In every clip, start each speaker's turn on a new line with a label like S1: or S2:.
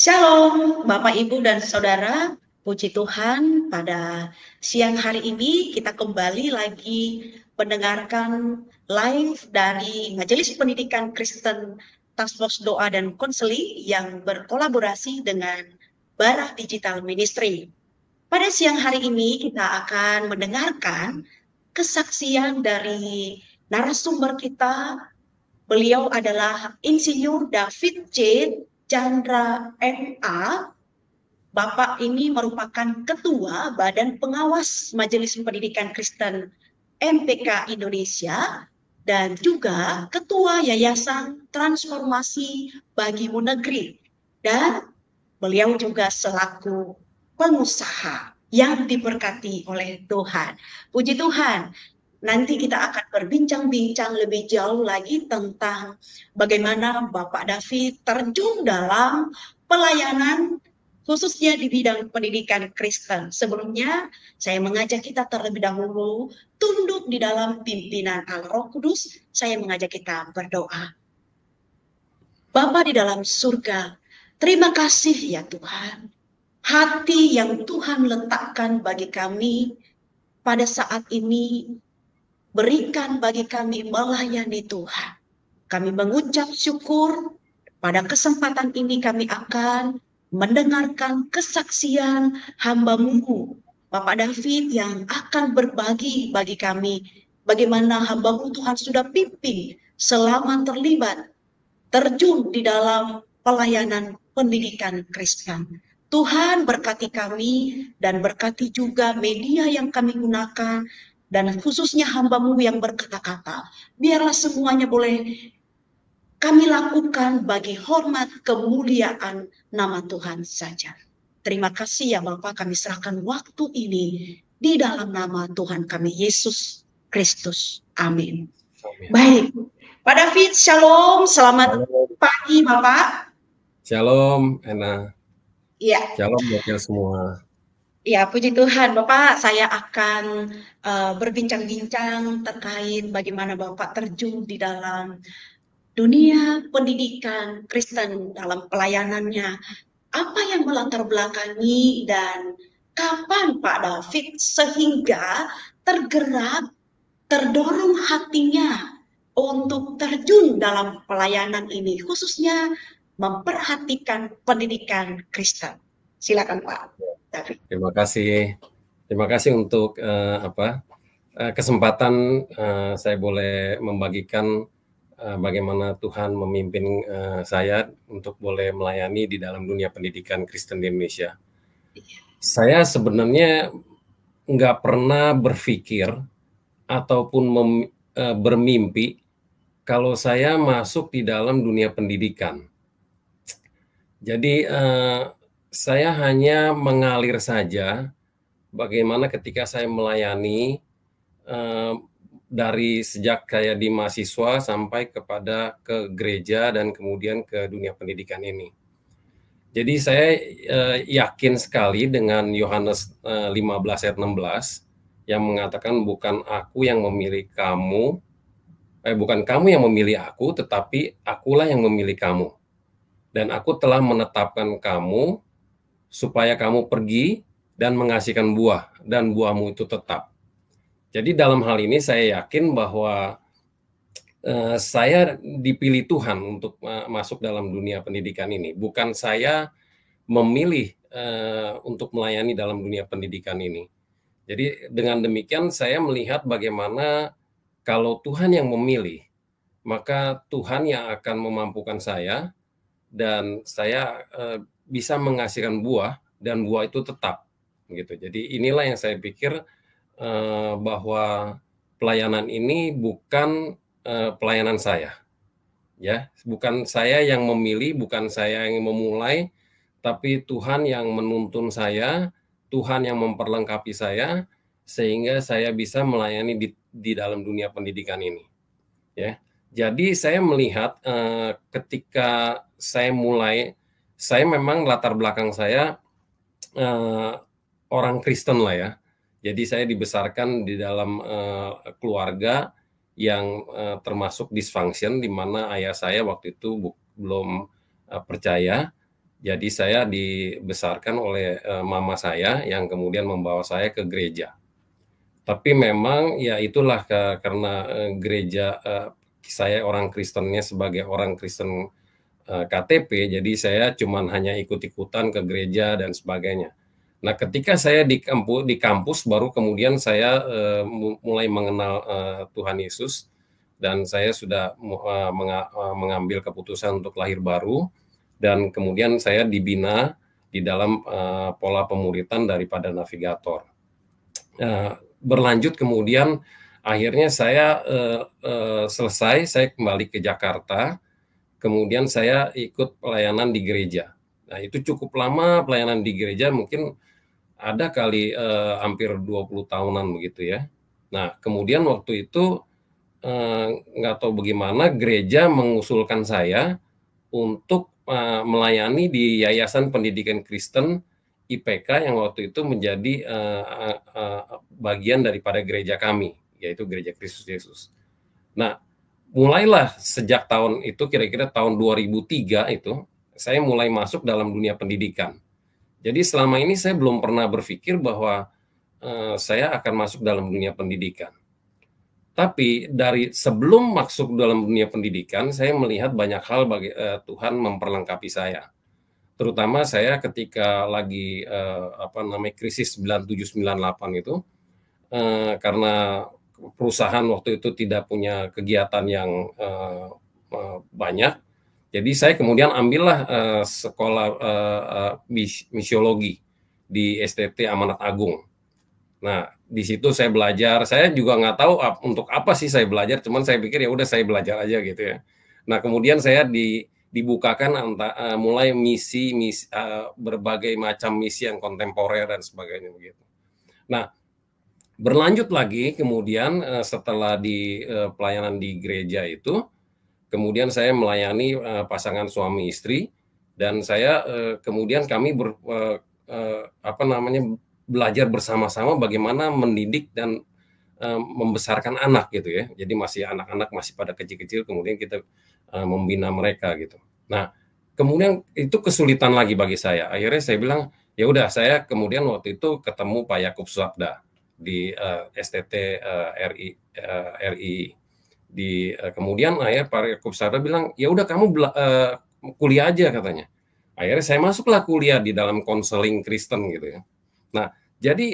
S1: Shalom, Bapak, Ibu, dan Saudara. Puji Tuhan, pada siang hari ini kita kembali lagi mendengarkan live dari Majelis Pendidikan Kristen Task Force Doa dan Konseling yang berkolaborasi dengan Barah Digital Ministry. Pada siang hari ini kita akan mendengarkan kesaksian dari narasumber kita. Beliau adalah Insinyur David C. Chandra MA. Bapak ini merupakan Ketua Badan Pengawas Majelis Pendidikan Kristen MPK Indonesia dan juga Ketua Yayasan Transformasi Bagimu Negeri. Dan beliau juga selaku pengusaha yang diberkati oleh Tuhan. Puji Tuhan. Nanti kita akan berbincang-bincang lebih jauh lagi tentang bagaimana Bapak David terjun dalam pelayanan khususnya di bidang pendidikan Kristen. Sebelumnya, saya mengajak kita terlebih dahulu tunduk di dalam pimpinan Allah Roh Kudus. Saya mengajak kita berdoa. Bapa di dalam surga, terima kasih ya Tuhan. Hati yang Tuhan letakkan bagi kami pada saat ini, berikan bagi kami melayani Tuhan. Kami mengucap syukur pada kesempatan ini kami akan mendengarkan kesaksian hamba-Mu, Bapak David, yang akan berbagi bagi kami bagaimana hamba-Mu Tuhan sudah pimpin selama terlibat, terjun di dalam pelayanan pendidikan Kristen. Tuhan berkati kami dan berkati juga media yang kami gunakan dan khususnya hamba-Mu yang berkata-kata. Biarlah semuanya boleh kami lakukan bagi hormat kemuliaan nama Tuhan saja. Terima kasih ya Bapak, kami serahkan waktu ini di dalam nama Tuhan kami Yesus Kristus. Amin. Baik, Pak David, shalom, selamat pagi Bapak.
S2: Shalom, Ena.
S1: Ya.
S2: Shalom buat semua.
S1: Ya, puji Tuhan, Bapak. Saya akan berbincang-bincang terkait bagaimana Bapak terjun di dalam dunia pendidikan Kristen dalam pelayanannya. Apa yang melatar belakangi dan kapan Pak David sehingga tergerak, terdorong hatinya untuk terjun dalam pelayanan ini, khususnya memperhatikan pendidikan Kristen. Silakan Pak David.
S2: Terima kasih untuk kesempatan saya boleh membagikan bagaimana Tuhan memimpin saya untuk boleh melayani di dalam dunia pendidikan Kristen di Indonesia. Saya sebenarnya nggak pernah berpikir ataupun bermimpi kalau saya masuk di dalam dunia pendidikan. Jadi saya hanya mengalir saja bagaimana ketika saya melayani dari sejak saya di mahasiswa sampai kepada ke gereja dan kemudian ke dunia pendidikan ini. Jadi saya yakin sekali dengan Yohanes 15 ayat 16 yang mengatakan bukan aku yang memilih kamu, bukan kamu yang memilih aku, tetapi akulah yang memilih kamu. Dan aku telah menetapkan kamu supaya kamu pergi dan menghasilkan buah, dan buahmu itu tetap. Jadi dalam hal ini saya yakin bahwa saya dipilih Tuhan untuk masuk dalam dunia pendidikan ini. Bukan saya memilih untuk melayani dalam dunia pendidikan ini. Jadi dengan demikian saya melihat bagaimana kalau Tuhan yang memilih, maka Tuhan yang akan memampukan saya, dan saya bisa menghasilkan buah, dan buah itu tetap gitu. Jadi inilah yang saya pikir bahwa pelayanan ini bukan pelayanan saya, ya, bukan saya yang memilih, bukan saya yang memulai, tapi Tuhan yang menuntun saya, Tuhan yang memperlengkapi saya sehingga saya bisa melayani di dalam dunia pendidikan ini, ya. Jadi saya melihat ketika saya mulai, saya memang latar belakang saya orang Kristen lah ya. Jadi saya dibesarkan di dalam keluarga yang termasuk dysfunction, di mana ayah saya waktu itu belum percaya. Jadi saya dibesarkan oleh mama saya yang kemudian membawa saya ke gereja. Tapi memang ya itulah karena gereja saya orang Kristennya sebagai orang Kristen KTP, jadi saya cuman hanya ikut-ikutan ke gereja dan sebagainya. Nah, ketika saya di kampus baru kemudian saya mulai mengenal Tuhan Yesus dan saya sudah mengambil keputusan untuk lahir baru dan kemudian saya dibina di dalam pola pemuritan daripada navigator. Berlanjut kemudian akhirnya saya selesai, saya kembali ke Jakarta, kemudian saya ikut pelayanan di gereja. Nah, itu cukup lama pelayanan di gereja, mungkin ada kali hampir 20 tahunan begitu ya. Nah, kemudian waktu itu nggak tahu bagaimana gereja mengusulkan saya untuk melayani di Yayasan Pendidikan Kristen IPK yang waktu itu menjadi bagian daripada gereja kami, yaitu Gereja Kristus Yesus. Nah, mulailah sejak tahun itu, kira-kira tahun 2003 itu, saya mulai masuk dalam dunia pendidikan. Jadi selama ini saya belum pernah berpikir bahwa saya akan masuk dalam dunia pendidikan. Tapi dari sebelum masuk dalam dunia pendidikan, saya melihat banyak hal bagi Tuhan memperlengkapi saya. Terutama saya ketika lagi krisis 97-98 itu, karena perusahaan waktu itu tidak punya kegiatan yang banyak, jadi saya kemudian ambillah sekolah misiologi di STT Amanat Agung. Nah, di situ saya belajar. Saya juga nggak tahu untuk apa sih saya belajar, cuman saya pikir ya udah saya belajar aja gitu ya. Nah, kemudian saya dibukakan mulai misi berbagai macam misi yang kontemporer dan sebagainya begitu. Nah, berlanjut lagi kemudian setelah di pelayanan di gereja itu, kemudian saya melayani pasangan suami istri dan saya kemudian kami belajar bersama-sama bagaimana mendidik dan membesarkan anak gitu ya. Jadi masih anak-anak masih pada kecil-kecil, kemudian kita membina mereka gitu. Nah, kemudian itu kesulitan lagi bagi saya. Akhirnya saya bilang, ya udah, saya kemudian waktu itu ketemu Pak Yakub Susabda di STT RI. Kemudian akhirnya Pak Yakub Susabda bilang, ya udah kamu kuliah aja katanya. Akhirnya saya masuklah kuliah di dalam konseling Kristen gitu ya. Nah, jadi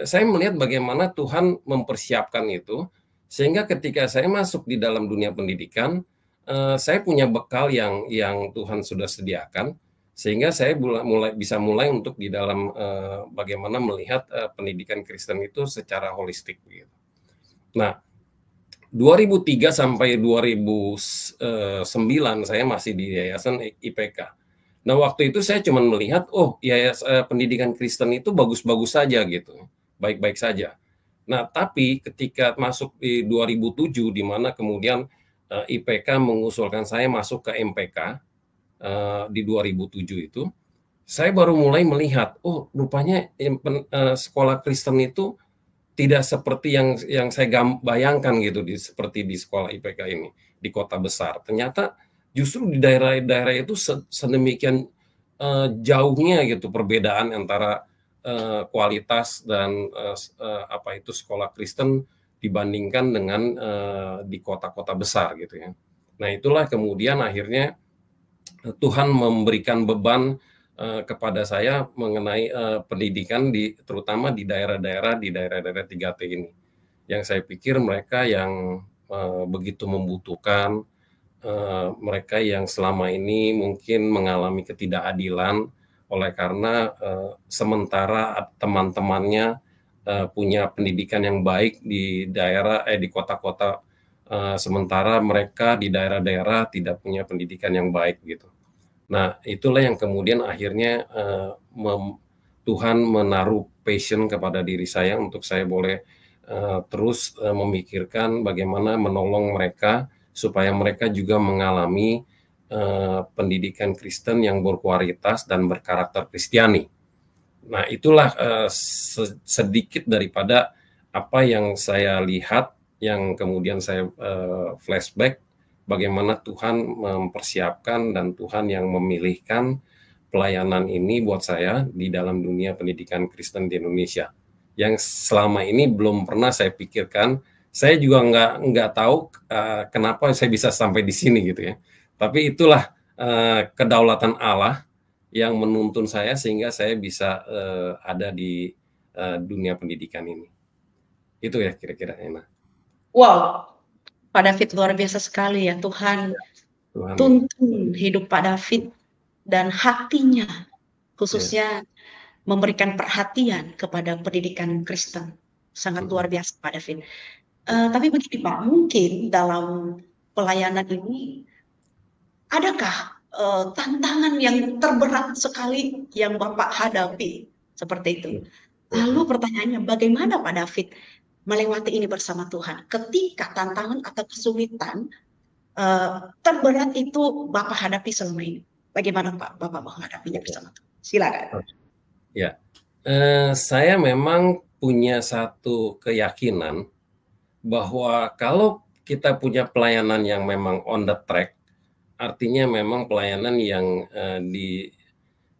S2: saya melihat bagaimana Tuhan mempersiapkan itu, sehingga ketika saya masuk di dalam dunia pendidikan, saya punya bekal yang Tuhan sudah sediakan, sehingga saya bisa mulai untuk di dalam bagaimana melihat pendidikan Kristen itu secara holistik. Gitu. Nah, 2003 sampai 2009 saya masih di Yayasan IPK. Nah, waktu itu saya cuma melihat, pendidikan Kristen itu bagus-bagus saja gitu, baik-baik saja. Nah, tapi ketika masuk di 2007, di mana kemudian IPK mengusulkan saya masuk ke MPK di 2007 itu, saya baru mulai melihat, rupanya sekolah Kristen itu tidak seperti yang saya bayangkan gitu, seperti di sekolah IPK ini, di kota besar. Ternyata justru di daerah-daerah itu sedemikian jauhnya gitu perbedaan antara kualitas dan sekolah Kristen dibandingkan dengan di kota-kota besar gitu ya. Nah, itulah kemudian akhirnya Tuhan memberikan beban kepada saya mengenai pendidikan terutama di daerah-daerah 3T ini. Yang saya pikir mereka yang begitu membutuhkan, mereka yang selama ini mungkin mengalami ketidakadilan oleh karena sementara teman-temannya punya pendidikan yang baik di daerah di kota-kota, sementara mereka di daerah-daerah tidak punya pendidikan yang baik gitu. Nah, itulah yang kemudian akhirnya Tuhan menaruh passion kepada diri saya untuk saya boleh terus memikirkan bagaimana menolong mereka supaya mereka juga mengalami pendidikan Kristen yang berkualitas dan berkarakter Kristiani. Nah, itulah sedikit daripada apa yang saya lihat, yang kemudian saya flashback, bagaimana Tuhan mempersiapkan dan Tuhan yang memilihkan pelayanan ini buat saya di dalam dunia pendidikan Kristen di Indonesia, yang selama ini belum pernah saya pikirkan. Saya juga nggak tahu kenapa saya bisa sampai di sini gitu ya. Tapi itulah kedaulatan Allah yang menuntun saya sehingga saya bisa ada di dunia pendidikan ini. Itu ya kira-kira, Ena.
S1: Wow, Pak David luar biasa sekali ya. Tuhan
S2: Tuhan,
S1: tuntun hidup Pak David dan hatinya
S2: ya.
S1: khususnya memberikan perhatian kepada pendidikan Kristen. Sangat luar biasa Pak David. Tapi begini Pak, mungkin dalam pelayanan ini adakah tantangan yang terberat sekali yang Bapak hadapi seperti itu? Lalu pertanyaannya, bagaimana Pak David melewati ini bersama Tuhan? Ketika tantangan atau kesulitan terberat itu Bapak hadapi selama ini, bagaimana Pak Bapak menghadapinya bersama Tuhan? Silakan.
S2: Ya, saya memang punya satu keyakinan bahwa kalau kita punya pelayanan yang memang on the track, artinya memang pelayanan yang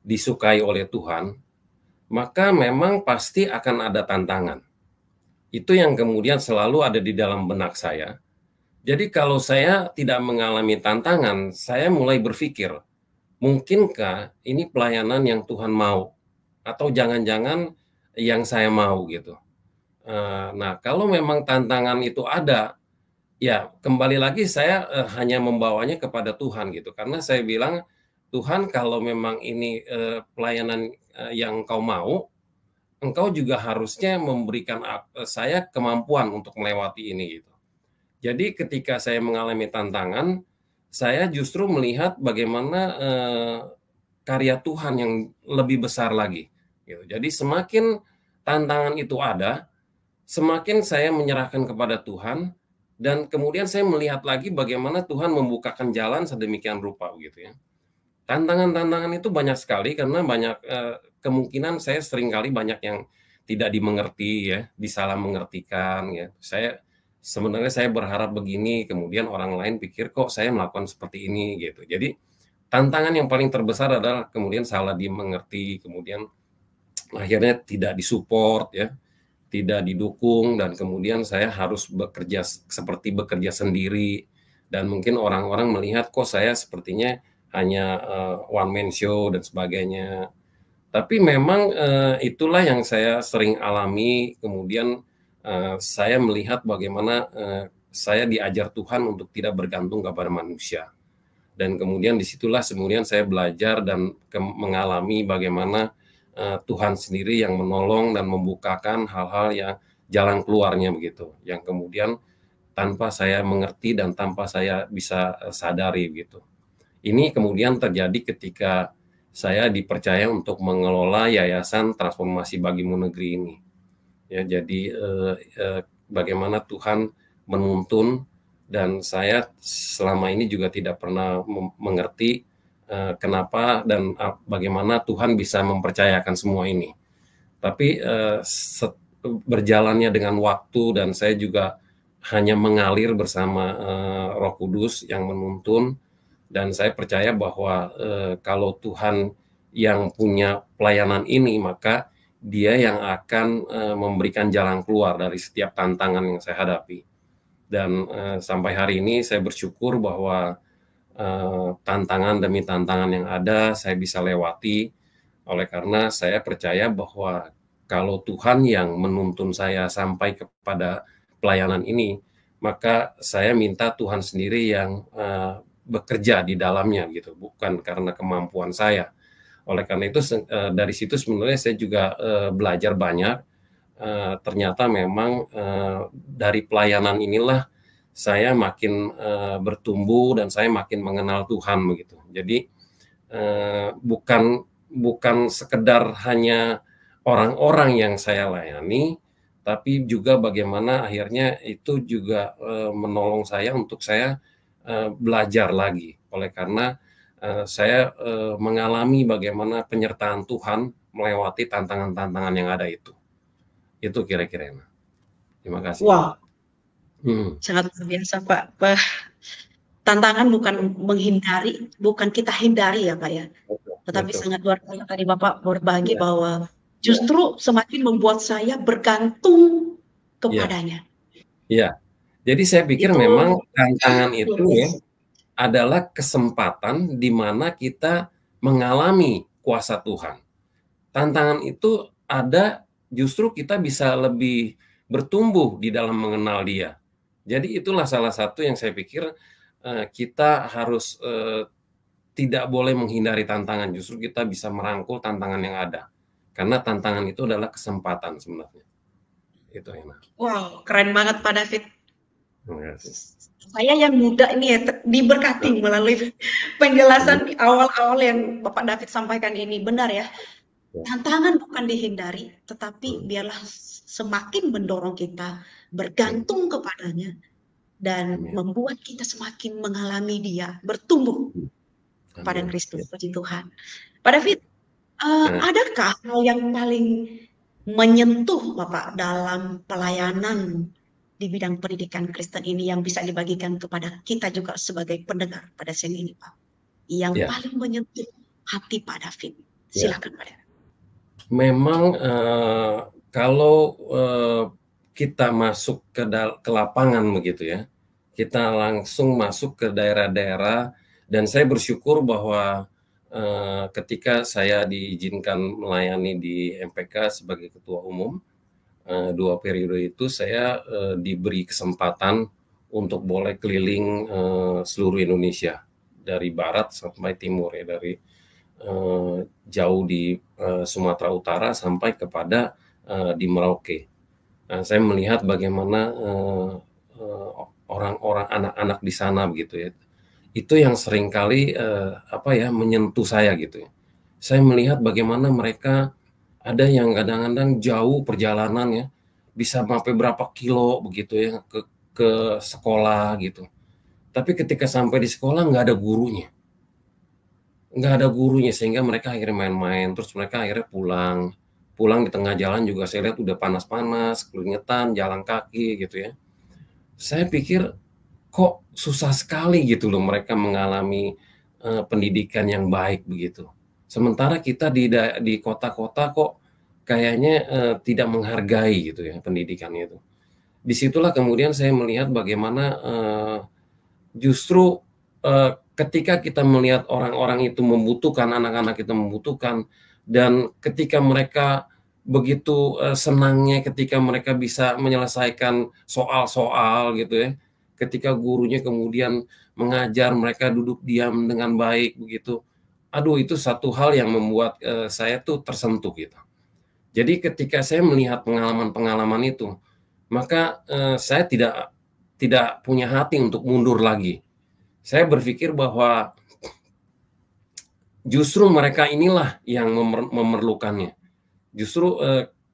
S2: disukai oleh Tuhan, maka memang pasti akan ada tantangan. Itu yang kemudian selalu ada di dalam benak saya. Jadi kalau saya tidak mengalami tantangan, saya mulai berpikir, mungkinkah ini pelayanan yang Tuhan mau? Atau jangan-jangan yang saya mau gitu. Nah, kalau memang tantangan itu ada, ya kembali lagi saya hanya membawanya kepada Tuhan gitu. Karena saya bilang, Tuhan kalau memang ini pelayanan yang Engkau mau, Engkau juga harusnya memberikan saya kemampuan untuk melewati ini gitu. Jadi ketika saya mengalami tantangan, saya justru melihat bagaimana karya Tuhan yang lebih besar lagi. Gitu. Jadi semakin tantangan itu ada, semakin saya menyerahkan kepada Tuhan, dan kemudian saya melihat lagi bagaimana Tuhan membukakan jalan sedemikian rupa gitu ya. Tantangan-tantangan itu banyak sekali karena banyak kemungkinan saya seringkali banyak yang tidak dimengerti ya, disalah mengertikan ya. Sebenarnya saya berharap begini, kemudian orang lain pikir kok saya melakukan seperti ini gitu. Jadi tantangan yang paling terbesar adalah kemudian salah dimengerti, kemudian akhirnya tidak disupport ya, tidak didukung, dan kemudian saya harus bekerja seperti bekerja sendiri, dan mungkin orang-orang melihat kok saya sepertinya hanya one man show dan sebagainya. Tapi memang itulah yang saya sering alami. Kemudian saya melihat bagaimana saya diajar Tuhan untuk tidak bergantung kepada manusia. Dan kemudian disitulah kemudian saya belajar dan mengalami bagaimana Tuhan sendiri yang menolong dan membukakan hal-hal yang jalan keluarnya begitu. Yang kemudian tanpa saya mengerti dan tanpa saya bisa sadari gitu. Ini kemudian terjadi ketika saya dipercaya untuk mengelola Yayasan Transformasi Bagimu Negeri ini. Ya, jadi bagaimana Tuhan menuntun, dan saya selama ini juga tidak pernah mengerti kenapa dan bagaimana Tuhan bisa mempercayakan semua ini. Tapi berjalannya dengan waktu, dan saya juga hanya mengalir bersama Roh Kudus yang menuntun, dan saya percaya bahwa kalau Tuhan yang punya pelayanan ini, maka Dia yang akan memberikan jalan keluar dari setiap tantangan yang saya hadapi. Dan sampai hari ini saya bersyukur bahwa tantangan demi tantangan yang ada saya bisa lewati, oleh karena saya percaya bahwa kalau Tuhan yang menuntun saya sampai kepada pelayanan ini, maka saya minta Tuhan sendiri yang bekerja di dalamnya gitu, bukan karena kemampuan saya. Oleh karena itu dari situ sebenarnya saya juga belajar banyak. Ternyata memang dari pelayanan inilah saya makin bertumbuh dan saya makin mengenal Tuhan begitu. Jadi bukan sekedar hanya orang-orang yang saya layani, tapi juga bagaimana akhirnya itu juga menolong saya untuk saya belajar lagi. Oleh karena saya mengalami bagaimana penyertaan Tuhan melewati tantangan-tantangan yang ada itu. Itu kira-kira. Terima kasih.
S1: Wow, sangat luar biasa Pak. Tantangan bukan menghindari, bukan kita hindari ya Pak ya. Tetapi
S2: betul.
S1: sangat luar biasa tadi Bapak berbagi
S2: Ya,
S1: bahwa justru semakin membuat saya bergantung
S2: ya,
S1: kepadanya.
S2: ya. Jadi saya pikir
S1: Itu
S2: memang tantangan
S1: luar
S2: itu ya
S1: biasa.
S2: adalah kesempatan di mana kita mengalami kuasa Tuhan. Tantangan itu ada, justru kita bisa lebih bertumbuh di dalam mengenal Dia. Jadi itulah salah satu yang saya pikir kita harus tidak boleh menghindari tantangan, justru kita bisa merangkul tantangan yang ada. Karena tantangan itu adalah kesempatan sebenarnya. Itu enak.
S1: Wow, keren banget Pak David.
S2: Terima kasih.
S1: Saya yang muda ini ya diberkati melalui penjelasan awal-awal yang Bapak David sampaikan ini. Benar ya, tantangan bukan dihindari, tetapi biarlah semakin mendorong kita bergantung kepadanya dan
S2: Amin.
S1: membuat kita semakin mengalami Dia, bertumbuh kepada
S2: Amin.
S1: Kristus. Puji Tuhan. Pak David,
S2: Nah,
S1: adakah hal yang paling menyentuh Bapak dalam pelayanan di bidang pendidikan Kristen ini yang bisa dibagikan kepada kita juga sebagai pendengar pada siang ini, Pak? Yang
S2: ya,
S1: paling menyentuh hati Pak David.
S2: ya.
S1: Silakan, Pak David.
S2: Memang kalau kita masuk ke lapangan begitu ya, kita langsung masuk ke daerah-daerah, dan saya bersyukur bahwa ketika saya diizinkan melayani di MPK sebagai ketua umum 2 periode itu, saya diberi kesempatan untuk boleh keliling seluruh Indonesia dari barat sampai timur ya, dari jauh di Sumatera Utara sampai kepada di Merauke. Nah, saya melihat bagaimana orang-orang, anak-anak di sana begitu ya. Itu yang seringkali menyentuh saya gitu ya. Saya melihat bagaimana mereka ada yang kadang-kadang jauh perjalanan ya, bisa sampai berapa kilo begitu ya ke sekolah gitu. Tapi ketika sampai di sekolah nggak ada gurunya, sehingga mereka akhirnya main-main, terus mereka akhirnya pulang di tengah jalan juga saya lihat udah panas-panas, keringetan, jalan kaki gitu ya. Saya pikir kok susah sekali gitu loh mereka mengalami pendidikan yang baik begitu. Sementara kita di kota-kota kok kayaknya tidak menghargai gitu ya pendidikan itu. Disitulah kemudian saya melihat bagaimana justru ketika kita melihat orang-orang itu membutuhkan, anak-anak itu membutuhkan, dan ketika mereka begitu senangnya ketika mereka bisa menyelesaikan soal-soal gitu ya, ketika gurunya kemudian mengajar mereka duduk diam dengan baik begitu, aduh itu satu hal yang membuat saya tuh tersentuh gitu. Jadi ketika saya melihat pengalaman-pengalaman itu, maka saya tidak punya hati untuk mundur lagi. Saya berpikir bahwa justru mereka inilah yang memerlukannya. Justru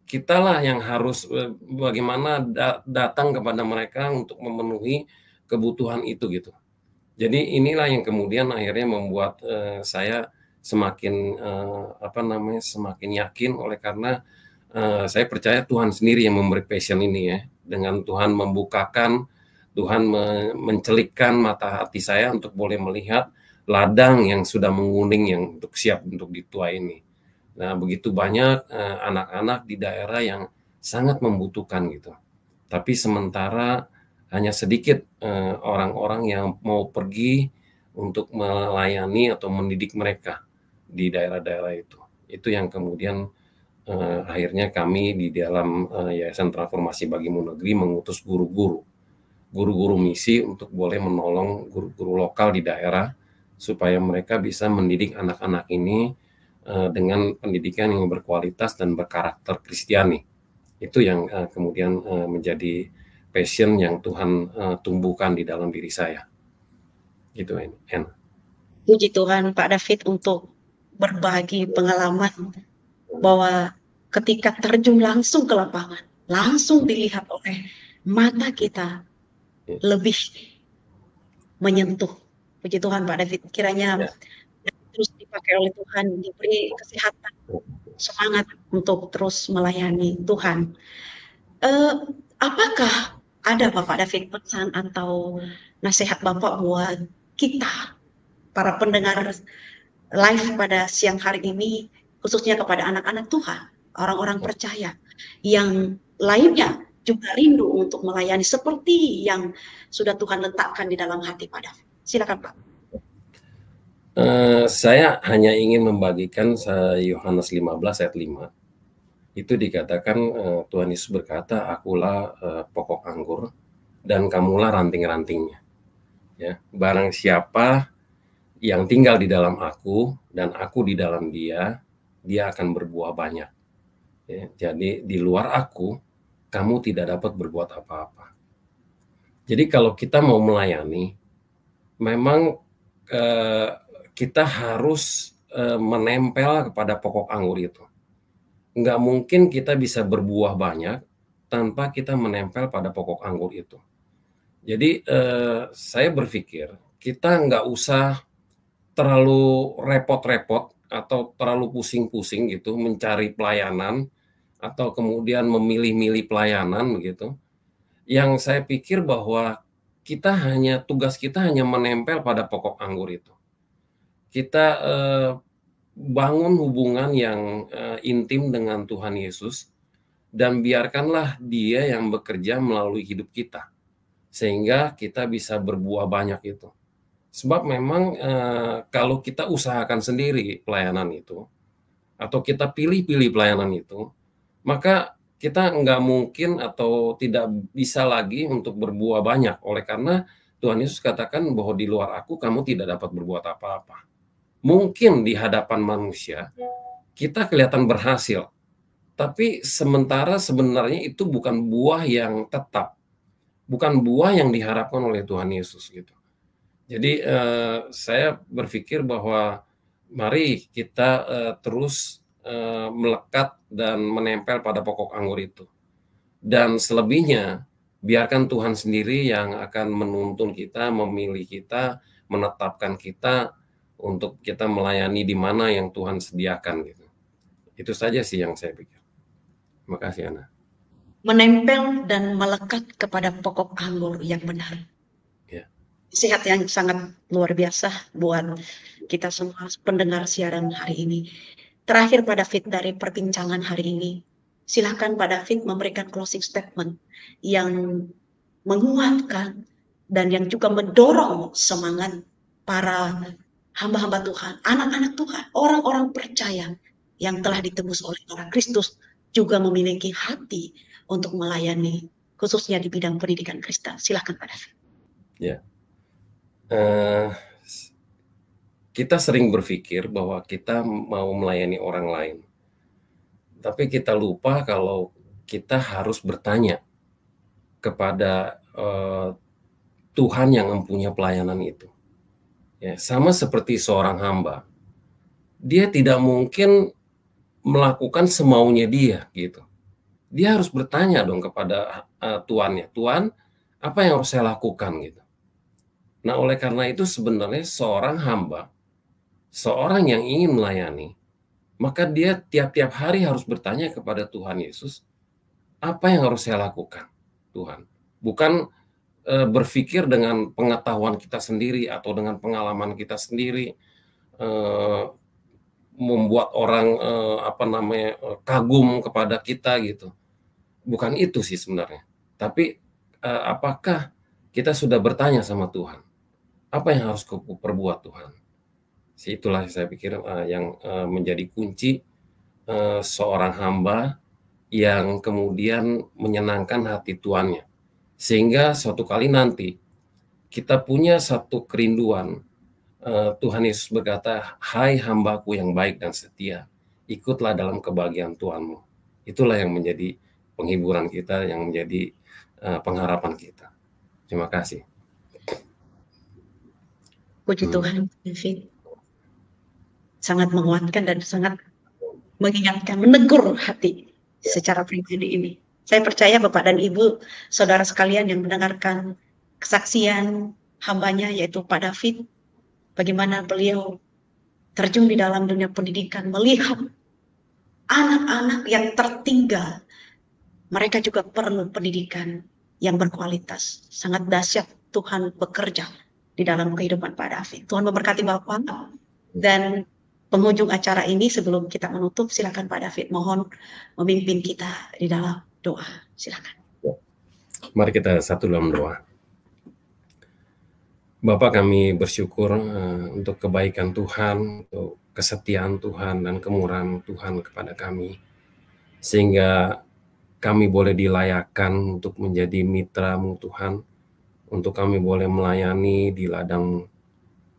S2: kitalah yang harus bagaimana datang kepada mereka untuk memenuhi kebutuhan itu gitu. Jadi inilah yang kemudian akhirnya membuat saya semakin semakin yakin, oleh karena saya percaya Tuhan sendiri yang memberi passion ini ya. Dengan Tuhan membukakan, Tuhan mencelikkan mata hati saya untuk boleh melihat ladang yang sudah menguning, yang untuk siap untuk dituai ini. Nah, begitu banyak anak-anak di daerah yang sangat membutuhkan gitu. Tapi sementara hanya sedikit orang-orang yang mau pergi untuk melayani atau mendidik mereka di daerah-daerah itu. Itu yang kemudian akhirnya kami di dalam Yayasan Transformasi Bagimu Negeri mengutus guru-guru misi untuk boleh menolong guru-guru lokal di daerah supaya mereka bisa mendidik anak-anak ini dengan pendidikan yang berkualitas dan berkarakter Kristiani. Itu yang kemudian menjadi passion yang Tuhan tumbuhkan di dalam diri saya. Gitu, En.
S1: Puji Tuhan Pak David untuk berbagi pengalaman bahwa ketika terjun langsung ke lapangan, langsung dilihat oleh mata kita, lebih menyentuh. Puji Tuhan Pak David, kiranya
S2: Ya.
S1: terus dipakai oleh Tuhan, diberi kesehatan, semangat untuk terus melayani Tuhan. Apakah ada Bapak David pesan atau nasihat Bapak buat kita, para pendengar live pada siang hari ini, khususnya kepada anak-anak Tuhan, orang-orang percaya yang lainnya juga rindu untuk melayani seperti yang sudah Tuhan letakkan di dalam hati pada. Silakan Pak.
S2: Saya hanya ingin membagikan Yohanes 15 ayat 5. Itu dikatakan Tuhan Yesus berkata, akulah pokok anggur dan kamulah ranting-rantingnya. Ya, barang siapa yang tinggal di dalam aku dan aku di dalam dia, dia akan berbuah banyak. Ya, jadi di luar aku, kamu tidak dapat berbuat apa-apa. Jadi kalau kita mau melayani, memang kita harus menempel kepada pokok anggur itu. Nggak mungkin kita bisa berbuah banyak tanpa kita menempel pada pokok anggur itu. Jadi saya berpikir kita nggak usah terlalu repot-repot atau terlalu pusing-pusing gitu mencari pelayanan atau kemudian memilih-milih pelayanan gitu. Yang saya pikir bahwa tugas kita hanya menempel pada pokok anggur itu. Kita bangun hubungan yang intim dengan Tuhan Yesus dan biarkanlah Dia yang bekerja melalui hidup kita sehingga kita bisa berbuah banyak itu. Sebab memang kalau kita usahakan sendiri pelayanan itu atau kita pilih-pilih pelayanan itu, maka kita nggak mungkin atau tidak bisa lagi untuk berbuah banyak. Oleh karena Tuhan Yesus katakan bahwa di luar aku kamu tidak dapat berbuat apa-apa. Mungkin di hadapan manusia kita kelihatan berhasil, tapi sementara sebenarnya itu bukan buah yang tetap, bukan buah yang diharapkan oleh Tuhan Yesus gitu. Jadi saya berpikir bahwa mari kita terus melekat dan menempel pada pokok anggur itu. Dan selebihnya biarkan Tuhan sendiri yang akan menuntun kita, memilih kita, menetapkan kita untuk kita melayani di mana yang Tuhan sediakan gitu. Itu saja sih yang saya pikir. Terima kasih Ana.
S1: Menempel dan melekat kepada pokok anggur yang benar.
S2: Ya.
S1: Sehat yang sangat luar biasa buat kita semua pendengar siaran hari ini. Terakhir Pak David dari perbincangan hari ini, silahkan Pak David memberikan closing statement yang menguatkan dan yang juga mendorong semangat para hamba-hamba Tuhan, anak-anak Tuhan, orang-orang percaya yang telah ditebus oleh darah Kristus juga memiliki hati untuk melayani, khususnya di bidang pendidikan Kristen. Silahkan Pak David.
S2: Ya. Kita sering berpikir bahwa kita mau melayani orang lain. Tapi kita lupa kalau kita harus bertanya kepada Tuhan yang mempunyai pelayanan itu. Ya, sama seperti seorang hamba. Dia tidak mungkin melakukan semaunya dia gitu. Dia harus bertanya dong kepada tuannya. Tuan, apa yang harus saya lakukan gitu. Nah, oleh karena itu sebenarnya seorang hamba, seorang yang ingin melayani, maka dia tiap-tiap hari harus bertanya kepada Tuhan Yesus, apa yang harus saya lakukan, Tuhan? Bukan berpikir dengan pengetahuan kita sendiri atau dengan pengalaman kita sendiri, membuat orang kagum kepada kita gitu. Bukan itu sih sebenarnya. Tapi apakah kita sudah bertanya sama Tuhan, apa yang harus ku perbuat Tuhan? Itulah saya pikir yang menjadi kunci seorang hamba yang kemudian menyenangkan hati tuannya. Sehingga suatu kali nanti kita punya satu kerinduan. Tuhan Yesus berkata, hai hambaku yang baik dan setia, ikutlah dalam kebahagiaan Tuhanmu. Itulah yang menjadi penghiburan kita, yang menjadi pengharapan kita. Terima kasih.
S1: Puji Tuhan, David. Sangat menguatkan dan sangat mengingatkan, menegur hati secara pribadi ini. Saya percaya Bapak dan Ibu, saudara sekalian yang mendengarkan kesaksian hambanya yaitu Pak David, bagaimana beliau terjun di dalam dunia pendidikan, melihat anak-anak yang tertinggal. Mereka juga perlu pendidikan yang berkualitas. Sangat dahsyat Tuhan bekerja di dalam kehidupan Pak David. Tuhan memberkati Bapak dan penghujung acara ini sebelum kita menutup, silakan Pak David, mohon memimpin kita di dalam doa. Silakan.
S2: Mari kita satu dalam doa. Bapak, kami bersyukur untuk kebaikan Tuhan, untuk kesetiaan Tuhan dan kemurahan Tuhan kepada kami, sehingga kami boleh dilayakkan untuk menjadi mitra-Mu Tuhan, untuk kami boleh melayani di ladang.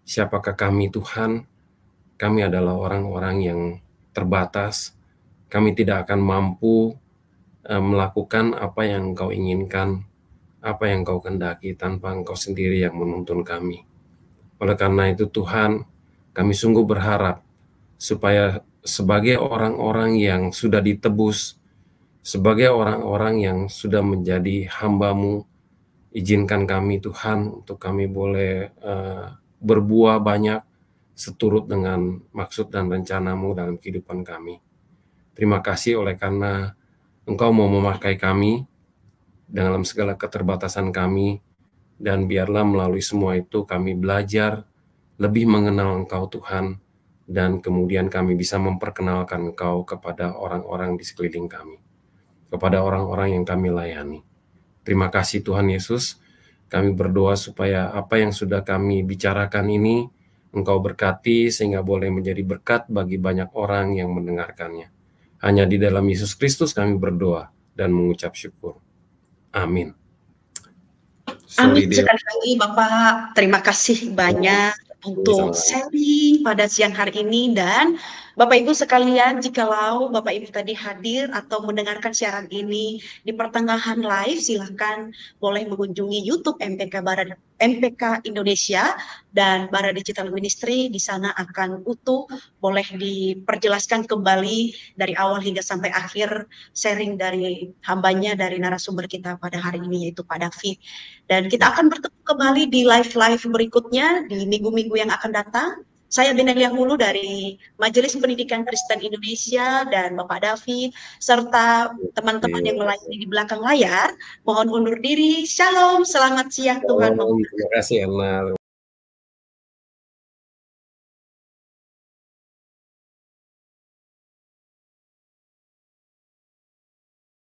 S2: Siapakah kami Tuhan? Kami adalah orang-orang yang terbatas. Kami tidak akan mampu melakukan apa yang Engkau inginkan, apa yang Engkau kehendaki tanpa Engkau sendiri yang menuntun kami. Oleh karena itu Tuhan, kami sungguh berharap supaya sebagai orang-orang yang sudah ditebus, sebagai orang-orang yang sudah menjadi hamba-Mu, izinkan kami Tuhan untuk kami boleh berbuah banyak seturut dengan maksud dan rencana-Mu dalam kehidupan kami. Terima kasih oleh karena Engkau mau memakai kami dalam segala keterbatasan kami, dan biarlah melalui semua itu kami belajar lebih mengenal Engkau Tuhan, dan kemudian kami bisa memperkenalkan Engkau kepada orang-orang di sekeliling kami, kepada orang-orang yang kami layani. Terima kasih Tuhan Yesus, kami berdoa supaya apa yang sudah kami bicarakan ini Engkau berkati sehingga boleh menjadi berkat bagi banyak orang yang mendengarkannya. Hanya di dalam Yesus Kristus kami berdoa dan mengucap syukur. Amin.
S1: Amin sekali lagi Bapak, terima kasih banyak untuk sharing pada siang hari ini. Dan Bapak Ibu sekalian, jikalau Bapak Ibu tadi hadir atau mendengarkan siaran ini di pertengahan live, silahkan boleh mengunjungi YouTube MPK Indonesia dan Bara Digital Ministry. Di sana akan utuh, boleh diperjelaskan kembali dari awal hingga sampai akhir sharing dari hambanya, dari narasumber kita pada hari ini, yaitu Pak David. Dan kita akan bertemu kembali di live-live berikutnya di minggu-minggu yang akan datang. Saya Benelia Hulu dari Majelis Pendidikan Kristen Indonesia dan Bapak David, serta teman-teman yang melayani di belakang layar, mohon undur diri. Shalom, selamat siang Tuhan.
S2: Terima kasih, Elna.